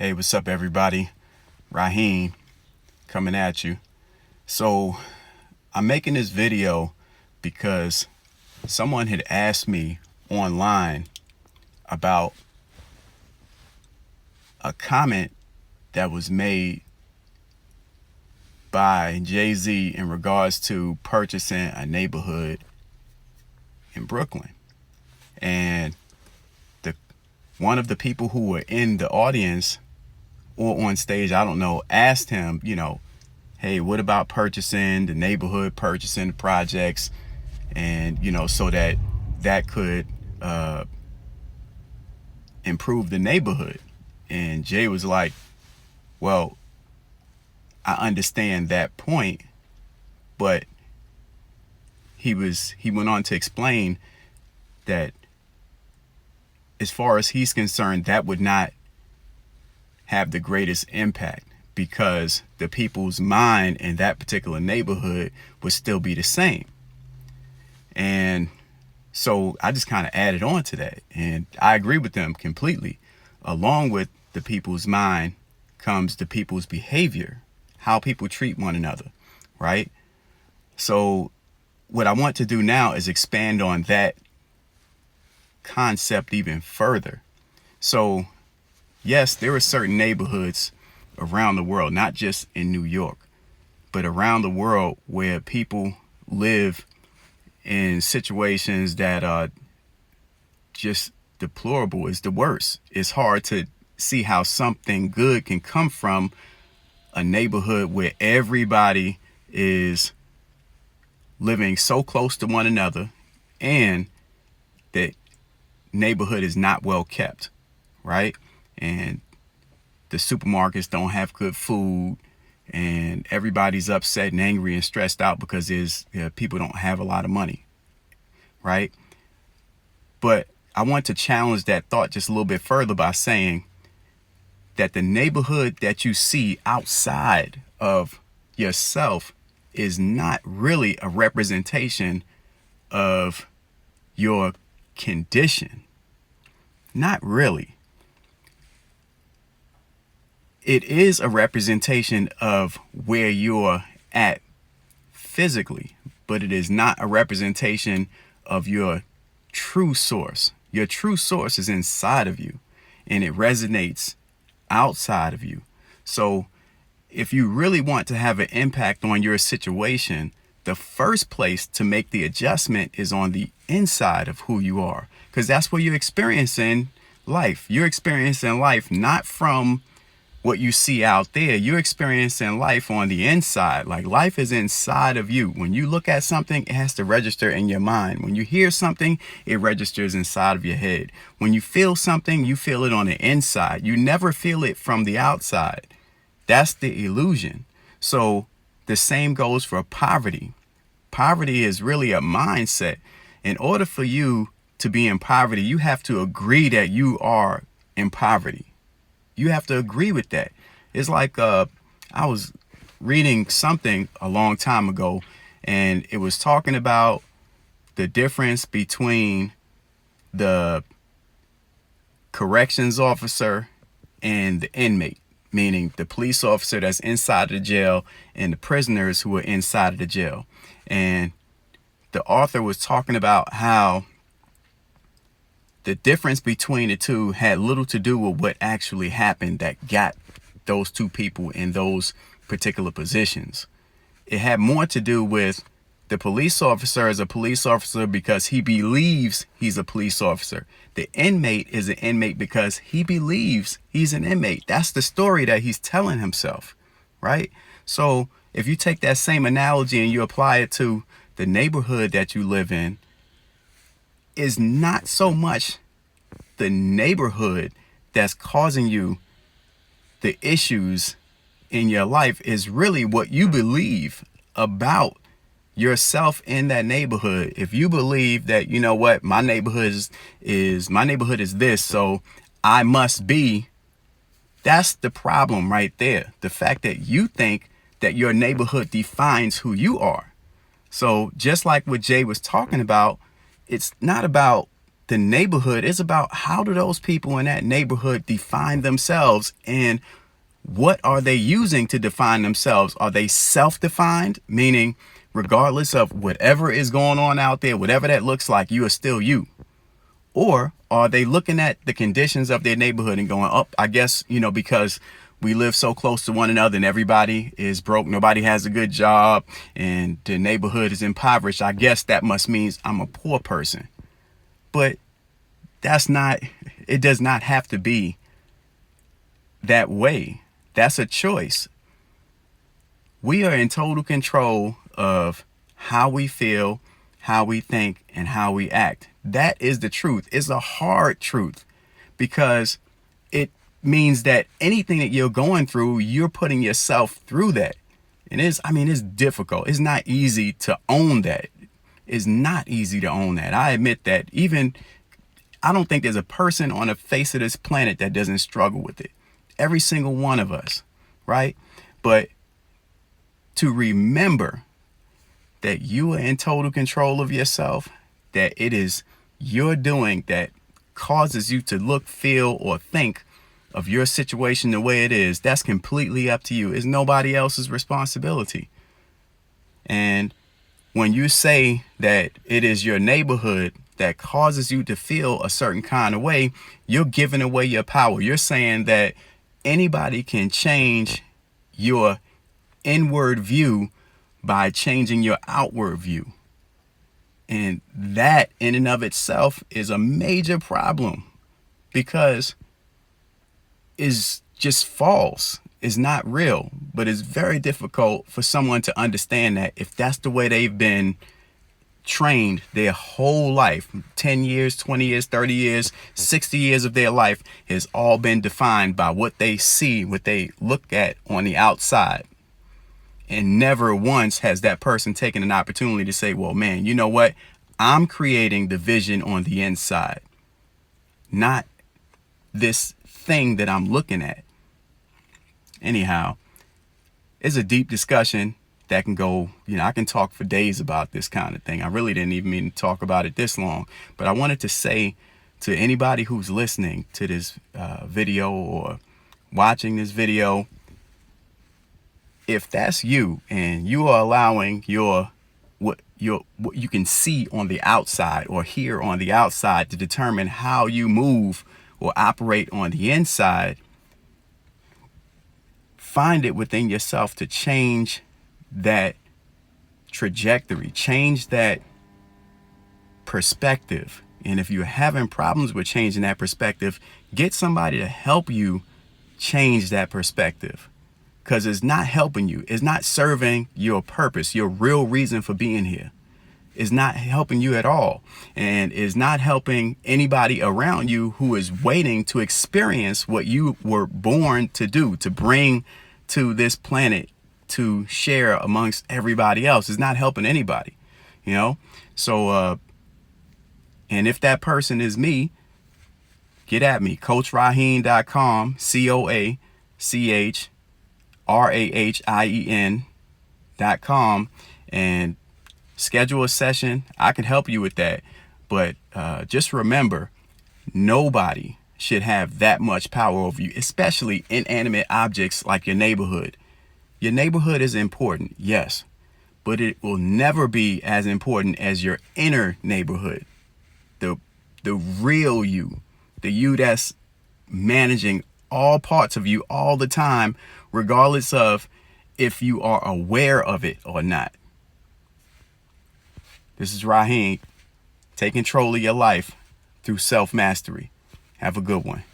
Hey, what's up, everybody? Raheem coming at you. So, I'm making this video because someone had asked me online about a comment that was made by Jay-Z in regards to purchasing a neighborhood in Brooklyn. And one of the people who were in the audience or on stage, I don't know, asked him, hey, what about purchasing the neighborhood, purchasing the projects, and, so that could improve the neighborhood. And Jay was like, well, I understand that point, but he went on to explain that as far as he's concerned, that would not have the greatest impact because the people's mind in that particular neighborhood would still be the same. And so I just kind of added on to that, and I agree with them completely. Along with the people's mind comes the people's behavior, how people treat one another, right? So what I want to do now is expand on that concept even further. So yes, there are certain neighborhoods around the world, not just in New York, but around the world where people live in situations that are just deplorable. It's the worst. It's hard to see how something good can come from a neighborhood where everybody is living so close to one another and that neighborhood is not well kept, right? And the supermarkets don't have good food, and everybody's upset and angry and stressed out because people don't have a lot of money, right? But I want to challenge that thought just a little bit further by saying that the neighborhood that you see outside of yourself is not really a representation of your condition. Not really. It is a representation of where you're at physically, but it is not a representation of your true source. Your true source is inside of you, and it resonates outside of you. So if you really want to have an impact on your situation, the first place to make the adjustment is on the inside of who you are, because that's where you're experiencing life. You're experiencing life not from what you see out there. You're experiencing life on the inside. Like, life is inside of you. When you look at something, it has to register in your mind. When you hear something, it registers inside of your head. When you feel something, you feel it on the inside. You never feel it from the outside. That's the illusion. So the same goes for poverty. Poverty is really a mindset. In order for you to be in poverty, you have to agree that you are in poverty. You have to agree with that. It's like I was reading something a long time ago, and it was talking about the difference between the corrections officer and the inmate, meaning the police officer that's inside of the jail and the prisoners who are inside of the jail. And the author was talking about how the difference between the two had little to do with what actually happened that got those two people in those particular positions. It had more to do with the police officer is a police officer because he believes he's a police officer. The inmate is an inmate because he believes he's an inmate. That's the story that he's telling himself, right? So if you take that same analogy and you apply it to the neighborhood that you live in, is not so much the neighborhood that's causing you the issues in your life, is really what you believe about yourself in that neighborhood. If you believe that, you know what, my neighborhood is this, so I must be, that's the problem right there. The fact that you think that your neighborhood defines who you are. So just like what Jay was talking about, it's not about the neighborhood is about how do those people in that neighborhood define themselves, and what are they using to define themselves? Are they self-defined, meaning regardless of whatever is going on out there, whatever that looks like, you are still you? Or are they looking at the conditions of their neighborhood and going, oh, I guess, because we live so close to one another and everybody is broke, nobody has a good job, and the neighborhood is impoverished, I guess that must mean I'm a poor person. But it does not have to be that way. That's a choice. We are in total control of how we feel, how we think, and how we act. That is the truth. It's a hard truth, because it means that anything that you're going through, you're putting yourself through that. And it's difficult. It's not easy to own that. It's not easy to own that. I admit that. I don't think there's a person on the face of this planet that doesn't struggle with it. Every single one of us, right? But to remember that you are in total control of yourself, that it is your doing that causes you to look, feel, or think of your situation the way it is, that's completely up to you. It's nobody else's responsibility. And when you say that it is your neighborhood that causes you to feel a certain kind of way, you're giving away your power. You're saying that anybody can change your inward view by changing your outward view. And that in and of itself is a major problem, because it's just false. It's not real. But it's very difficult for someone to understand that if that's the way they've been trained their whole life, 10 years, 20 years, 30 years, 60 years of their life has all been defined by what they see, what they look at on the outside. And never once has that person taken an opportunity to say, well, man, you know what? I'm creating the vision on the inside, not this thing that I'm looking at. Anyhow, it's a deep discussion that can go, I can talk for days about this kind of thing. I really didn't even mean to talk about it this long, but I wanted to say to anybody who's listening to this video or watching this video, if that's you and you are allowing what you can see on the outside or hear on the outside to determine how you move or operate on the inside, find it within yourself to change that trajectory, change that perspective. And if you're having problems with changing that perspective, get somebody to help you change that perspective, because it's not helping you. It's not serving your purpose, your real reason for being here. It's not helping you at all, and is not helping anybody around you who is waiting to experience what you were born to do, to bring to this planet, to share amongst everybody else. Is not helping anybody, So, and if that person is me, get at me, CoachRaheen.com, CoachRahien.com, and schedule a session. I can help you with that. But just remember, nobody should have that much power over you, especially inanimate objects like your neighborhood. Your neighborhood is important, yes, but it will never be as important as your inner neighborhood. The real you, the you that's managing all parts of you all the time, regardless of if you are aware of it or not. This is Raheen. Take control of your life through self-mastery. Have a good one.